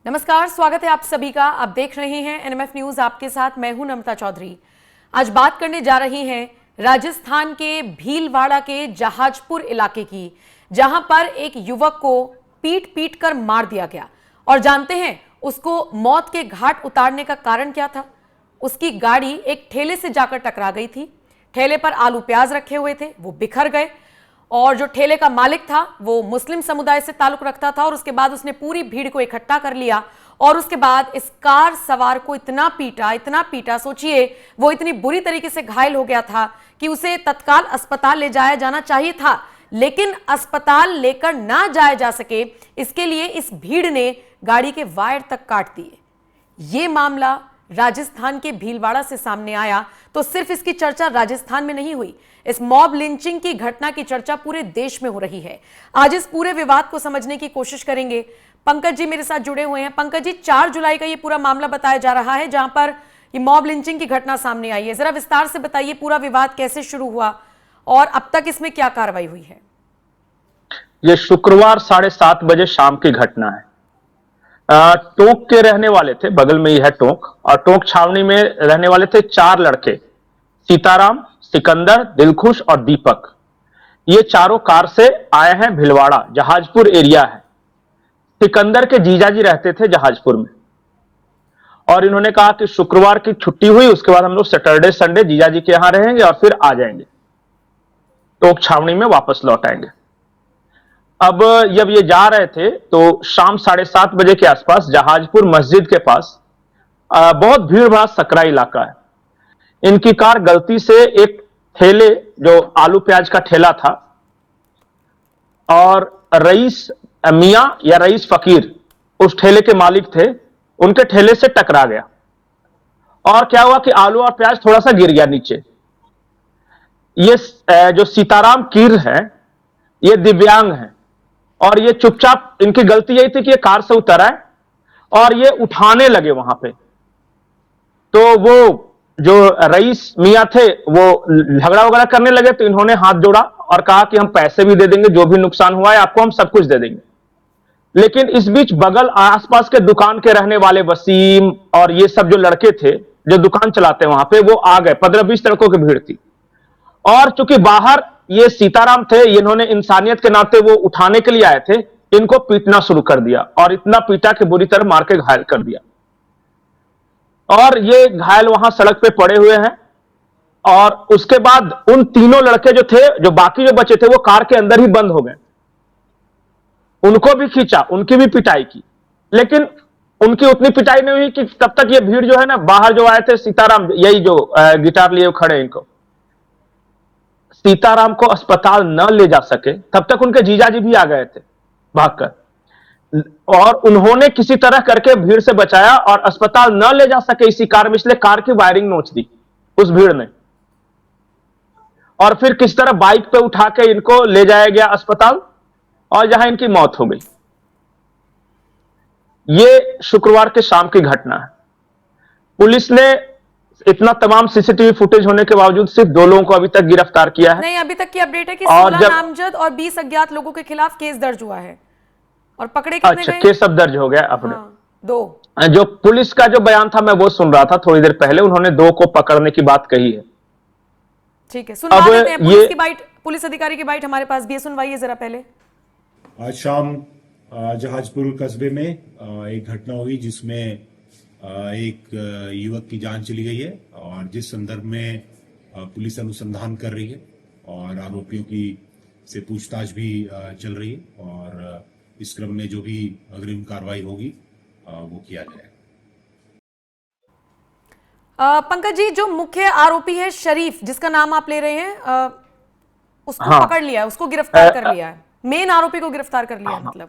नमस्कार, स्वागत है आप सभी का। आप देख रहे हैं एनएमएफ न्यूज, आपके साथ मैं हूं नम्रता चौधरी। आज बात करने जा रही हैं राजस्थान के भीलवाड़ा के जहाजपुर इलाके की, जहां पर एक युवक को पीट पीट कर मार दिया गया। और जानते हैं उसको मौत के घाट उतारने का कारण क्या था? उसकी गाड़ी एक ठेले से जाकर टकरा गई थी। ठेले पर आलू प्याज रखे हुए थे, वो बिखर गए। और जो ठेले का मालिक था वो मुस्लिम समुदाय से ताल्लुक रखता था। और उसके बाद उसने पूरी भीड़ को इकट्ठा कर लिया और उसके बाद इस कार सवार को इतना पीटा, सोचिए वो इतनी बुरी तरीके से घायल हो गया था कि उसे तत्काल अस्पताल ले जाया जाना चाहिए था, लेकिन अस्पताल लेकर ना जाया जा सके, इसके लिए इस भीड़ ने गाड़ी के वायर तक काट दिए। ये मामला राजस्थान के भीलवाड़ा से सामने आया तो सिर्फ इसकी चर्चा राजस्थान में नहीं हुई, इस मॉब लिंचिंग की घटना की चर्चा पूरे देश में हो रही है। आज इस पूरे विवाद को समझने की कोशिश करेंगे। पंकज जी मेरे साथ जुड़े हुए हैं। पंकज जी, 4 जुलाई का ये पूरा मामला बताया जा रहा है जहां पर ये मॉब लिंचिंग की घटना सामने आई है। जरा विस्तार से बताइए पूरा विवाद कैसे शुरू हुआ और अब तक इसमें क्या कार्रवाई हुई है? ये शुक्रवार 7:30 बजे शाम की घटना है। टोंक के रहने वाले थे, बगल में ही है टोंक, और टोंक छावनी में रहने वाले थे 4 लड़के, सीताराम, सिकंदर, दिलखुश और दीपक। ये चारों कार से आए हैं भीलवाड़ा, जहाजपुर एरिया है। सिकंदर के जीजाजी रहते थे जहाजपुर में और इन्होंने कहा कि शुक्रवार की छुट्टी हुई, उसके बाद हम लोग सैटरडे संडे जीजाजी के यहां रहेंगे और फिर आ जाएंगे, टोंक छावनी में वापस लौट आएंगे। अब जब ये जा रहे थे तो शाम 7:30 बजे के आसपास जहाजपुर मस्जिद के पास बहुत भीड़ भाड़ सकरा इलाका है, इनकी कार गलती से एक ठेले, जो आलू प्याज का ठेला था, और रईस मियां या रईस फकीर उस ठेले के मालिक थे, उनके ठेले से टकरा गया। और क्या हुआ कि आलू और प्याज थोड़ा सा गिर गया नीचे। ये जो सीताराम कीर है, ये दिव्यांग है और ये चुपचाप, इनकी गलती यही थी कि ये कार से उतर आए और ये उठाने लगे वहां पे। तो वो जो रईस मियां थे वो झगड़ा वगैरह करने लगे, तो इन्होंने हाथ जोड़ा और कहा कि हम पैसे भी दे देंगे, जो भी नुकसान हुआ है आपको हम सब कुछ दे देंगे। लेकिन इस बीच बगल आसपास के दुकान के रहने वाले वसीम और ये सब जो लड़के थे जो दुकान चलाते हैं वहां पे, वो आ गए। 15-20 लड़कों की भीड़ थी और चूंकि बाहर ये सीताराम थे, इन्होंने इंसानियत के नाते वो उठाने के लिए आए थे, इनको पीटना शुरू कर दिया और इतना पीटा कि बुरी तरह मार के घायल कर दिया। और ये घायल वहां सड़क पे पड़े हुए हैं। और उसके बाद उन तीनों लड़के जो थे, जो बाकी जो बचे थे, वो कार के अंदर ही बंद हो गए। उनको भी खींचा, उनकी भी पिटाई की, लेकिन उनकी उतनी पिटाई नहीं हुई कि तब तक ये भीड़ जो है ना, बाहर जो आए थे सीताराम, यही जो गिटार लिए खड़े, इनको सीताराम को अस्पताल न ले जा सके तब तक उनके जीजाजी भी आ गए थे भागकर, और उन्होंने किसी तरह करके भीड़ से बचाया और अस्पताल न ले जा सके इसी कार में, इसलिए कार की वायरिंग नोच दी उस भीड़ ने। और फिर किस तरह बाइक पे उठा के इनको ले जाया गया अस्पताल और जहां इनकी मौत हो गई। ये शुक्रवार के शाम की घटना है। पुलिस ने इतना तमाम सीसीटीवी फुटेज होने के बावजूद सिर्फ 2 लोगों को अभी तक गिरफ्तार किया है। नहीं, अभी तक की अपडेट है कि 16 नामजद और 20 अज्ञात लोगों के खिलाफ केस दर्ज हुआ है और पकड़े कितने गए? केस अब दर्ज हो गया अपने। हाँ, 2। जो पुलिस का जो बयान था मैं वो सुन रहा था थोड़ी देर पहले, उन्होंने 2 को पकड़ने की बात कही है। ठीक है, सुनवा लेते हैं पुलिस की बाइट, पुलिस अधिकारी की बाइट हमारे पास भी है, सुनवाइए जरा पहले। आज शाम जहाजपुर कस्बे में एक घटना हुई जिसमें एक युवक की जान चली गई है और जिस संदर्भ में पुलिस अनुसंधान कर रही है और आरोपियों की से पूछताछ भी चल रही है और इस क्रम में जो भी अग्रिम कार्रवाई होगी वो किया जाएगा। पंकज जी, जो मुख्य आरोपी है शरीफ, जिसका नाम आप ले रहे हैं, उसको पकड़ लिया है, उसको गिरफ्तार कर लिया है, मेन आरोपी को गिरफ्तार कर लिया है मतलब?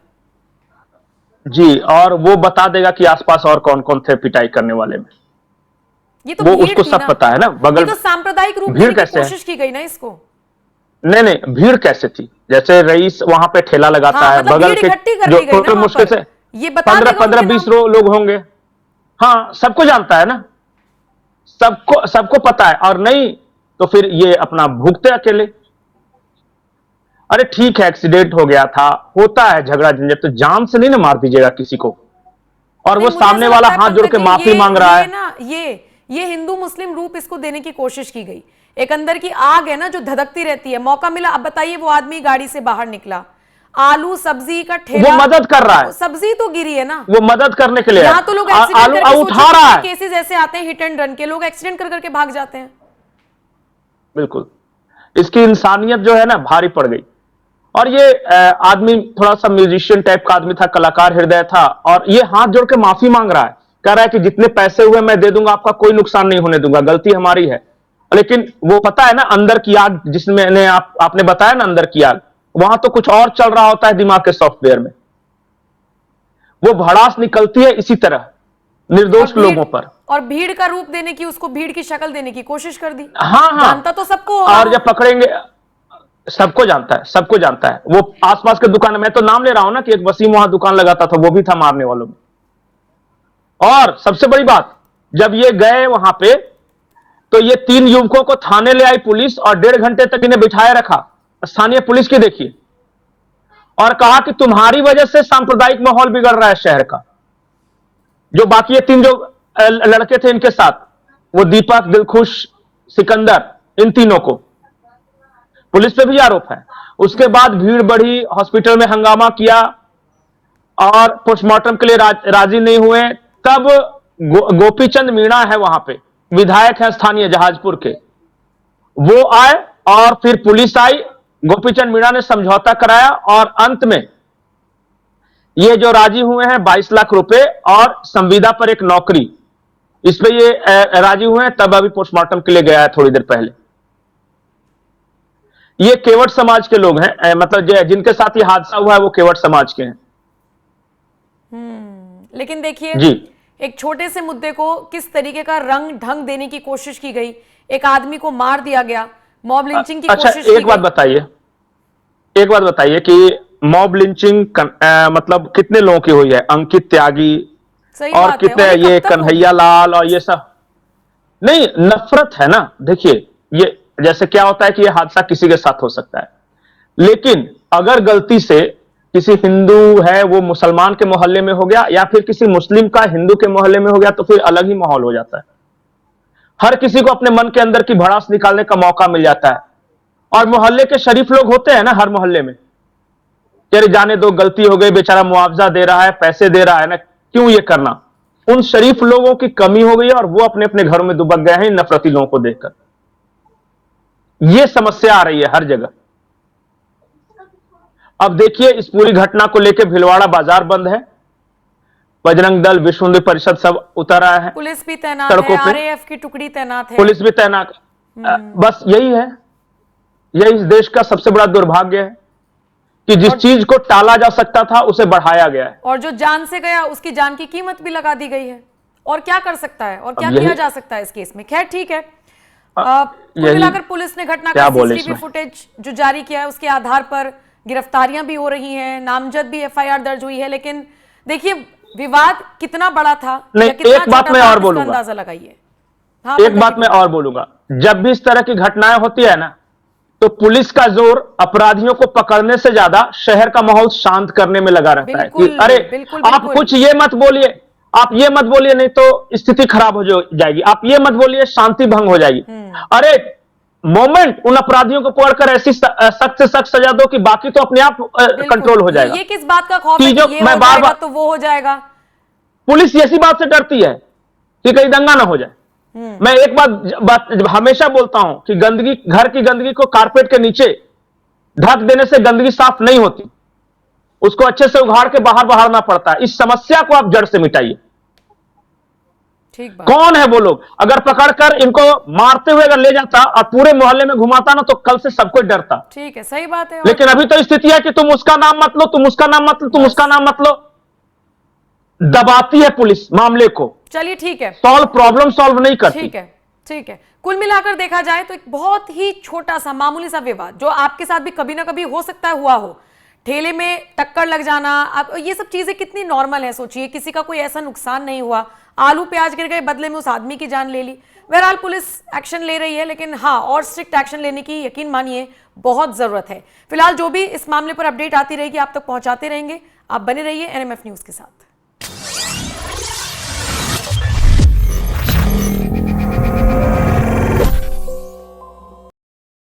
जी, और वो बता देगा कि आसपास और कौन कौन थे पिटाई करने वाले में। ये तो वो उसको सब पता है ना। बगल ये तो सांप्रदायिक रूप भीड़ में कैसे कोशिश की गई ना इसको। नहीं, भीड़ कैसे थी? जैसे रईस वहां पे ठेला लगाता है, मतलब बगल के जो टोटल मुश्किल से ये 15-20 लोग होंगे। हाँ, सबको जानता है ना, सबको पता है। और नहीं तो फिर ये अपना भुगते अकेले। अरे ठीक है, एक्सीडेंट हो गया था, होता है झगड़ा झंझट, तो जान से नहीं ना मार दीजिएगा किसी को। और वो नहीं, मुझे सामने ऐसा वाला लगता है हाथ जोड़ के पंकज जी, माफी मांग रहा है। ना ये हिंदू मुस्लिम रूप इसको देने की कोशिश की गई। एक अंदर की आग है ना जो धधकती रहती है, मौका मिला। अब बताइए, वो आदमी गाड़ी से बाहर निकला, आलू सब्जी का ठेला, वो मदद कर रहा है, सब्जी तो गिरी है ना, वो मदद करने के लिए यहाँ तो लोग एक्सीडेंट आलू करके उठा रहा है। केसेस ऐसे आते हैं हिट एंड रन के, लोग एक्सीडेंट कर करके भाग जाते हैं। बिल्कुल, इसकी इंसानियत जो है ना भारी पड़ गई। और ये आदमी थोड़ा सा म्यूजिशियन टाइप का आदमी था, कलाकार हृदय था, और ये हाथ जोड़ के माफी मांग रहा है, कह रहा है कि जितने पैसे हुए मैं दे दूंगा, आपका कोई नुकसान नहीं होने दूंगा, गलती हमारी है। लेकिन वो पता है ना, अंदर की आग जिसमें आपने बताया ना, अंदर की आग, वहां तो कुछ और चल रहा होता है दिमाग के सॉफ्टवेयर में। वो भड़ास निकलती है इसी तरह निर्दोष लोगों पर। और भीड़ का रूप देने की, उसको भीड़ की शक्ल देने की कोशिश कर दी। हाँ हाँ, जानता तो सबको होगा। और जब पकड़ेंगे, सबको जानता है, सबको जानता है। वो आसपास के दुकान, मैं तो नाम ले रहा हूं ना कि एक वसीम वहां दुकान लगाता था, वो भी था मारने वालों में। और सबसे बड़ी बात, जब ये गए वहां पे तो ये 3 युवकों को थाने ले आई पुलिस और 1.5 घंटे तक इन्हें बिठाए रखा। स्थानीय पुलिस की देखिए, और कहा कि तुम्हारी वजह से सांप्रदायिक माहौल बिगड़ रहा है शहर का। जो बाकी ये 3 जो लड़के थे इनके साथ, वो दीपक, दिलखुश, सिकंदर, इन तीनों को पुलिस पे भी आरोप है। उसके बाद भीड़ बढ़ी, हॉस्पिटल में हंगामा किया और पोस्टमार्टम के लिए राजी नहीं हुए। तब गोपीचंद मीणा है वहां पे, विधायक है स्थानीय जहाजपुर के, वो आए और फिर पुलिस आई। गोपीचंद मीणा ने समझौता कराया और अंत में ये जो राजी हुए हैं 22 लाख रुपए और संविदा पर एक नौकरी, इस पे ये राजी हुए हैं। तब अभी पोस्टमार्टम के लिए गया है थोड़ी देर पहले। ये केवट समाज के लोग हैं, मतलब जिनके साथ ये हादसा हुआ है वो केवट समाज के हैं। लेकिन देखिए, जी, एक छोटे से मुद्दे को किस तरीके का रंग ढंग देने की कोशिश की गई। एक आदमी को मार दिया गया, मॉब लिंचिंग की अच्छा, कोशिश की एक बात बताइए कि मॉब लिंचिंग मतलब कितने लोगों की हुई है? अंकित त्यागी सही और बात है। कितने, और ये कब तक कन्हैया लाल और ये सब। नहीं, नफरत है ना। देखिए, ये जैसे क्या होता है कि ये हादसा किसी के साथ हो सकता है, लेकिन अगर गलती से किसी हिंदू है वो मुसलमान के मोहल्ले में हो गया, या फिर किसी मुस्लिम का हिंदू के मोहल्ले में हो गया, तो फिर अलग ही माहौल हो जाता है। हर किसी को अपने मन के अंदर की भड़ास निकालने का मौका मिल जाता है। और मोहल्ले के शरीफ लोग होते हैं ना हर मोहल्ले में, तेरे जाने दो, गलती हो गई, बेचारा मुआवजा दे रहा है, पैसे दे रहा है ना, क्यों ये करना। उन शरीफ लोगों की कमी हो गई है और वो अपने अपने घरों में दुबक गए हैं नफरती लोगों को देखकर। यह समस्या आ रही है हर जगह। अब देखिए, इस पूरी घटना को लेकर भिलवाड़ा बाजार बंद है, बजरंग दल, विश्व हिंदू परिषद सब उतर आया है, पुलिस भी तैनात है, आरएएफ की टुकड़ी तैनात है, पुलिस भी तैनात। बस यही है, यही इस देश का सबसे बड़ा दुर्भाग्य है कि जिस चीज को टाला जा सकता था उसे बढ़ाया गया है। और जो जान से गया उसकी जान की कीमत भी लगा दी गई है। और क्या कर सकता है और क्या किया जा सकता है इस केस में? खैर, ठीक है। कुल मिलाकर पुलिस ने घटना का सीसीटीवी फुटेज जो जारी किया है उसके आधार पर गिरफ्तारियां भी हो रही हैं, नामजद भी एफआईआर दर्ज हुई है। लेकिन देखिए, विवाद कितना बड़ा था, नहीं, एक बात मैं और बोलूंगा, अंदाजा लगाइए। हाँ, एक बात मैं और बोलूंगा, जब भी इस तरह की घटनाएं होती है ना, तो पुलिस का जोर अपराधियों को पकड़ने से ज्यादा शहर का माहौल शांत करने में लगा रहता है कि अरे आप कुछ ये मत बोलिए, आप ये मत बोलिए, नहीं तो स्थिति खराब हो जाएगी, आप ये मत बोलिए, शांति भंग हो जाएगी। अरे मोमेंट उन अपराधियों को पकड़कर ऐसी सख्त से सख्त सजा दो कि बाकी तो अपने आप कंट्रोल हो जाएगा। ये किस बात का खौफ है कि ये हो जाएगा तो वो हो जाएगा? पुलिस ऐसी बात से डरती है कि कहीं दंगा ना हो जाए। मैं एक बात हमेशा बोलता हूं कि गंदगी, घर की गंदगी को कारपेट के नीचे ढक देने से गंदगी साफ नहीं होती, उसको अच्छे से उघाड़ के बाहर बहारना पड़ता है। इस समस्या को आप जड़ से मिटाइए। कौन है वो लोग? अगर पकड़कर इनको मारते हुए अगर ले जाता और पूरे मोहल्ले में घुमाता ना, तो कल से सबको डरता। ठीक है, सही बात है। लेकिन अभी तो स्थिति है कि तुम उसका नाम मत लो, तुम उसका नाम मत लो, तुम उसका नाम मत लो। दबाती है पुलिस मामले को। चलिए, ठीक है, प्रॉब्लम सॉल्व नहीं करती। ठीक है, ठीक है। कुल मिलाकर देखा जाए तो एक बहुत ही छोटा सा मामूली सा विवाद जो आपके साथ भी कभी ना कभी हो सकता है हुआ हो, ठेले में टक्कर लग जाना, अब ये सब चीजें कितनी नॉर्मल है। सोचिए, किसी का कोई ऐसा नुकसान नहीं हुआ, आलू प्याज गिर गए, बदले में उस आदमी की जान ले ली। बहरहाल पुलिस एक्शन ले रही है, लेकिन हाँ, और स्ट्रिक्ट एक्शन लेने की यकीन मानिए बहुत जरूरत है। फिलहाल जो भी इस मामले पर अपडेट आती रहेगी आप तक पहुंचाते रहेंगे। आप बने रहिए एनएमएफ न्यूज के साथ।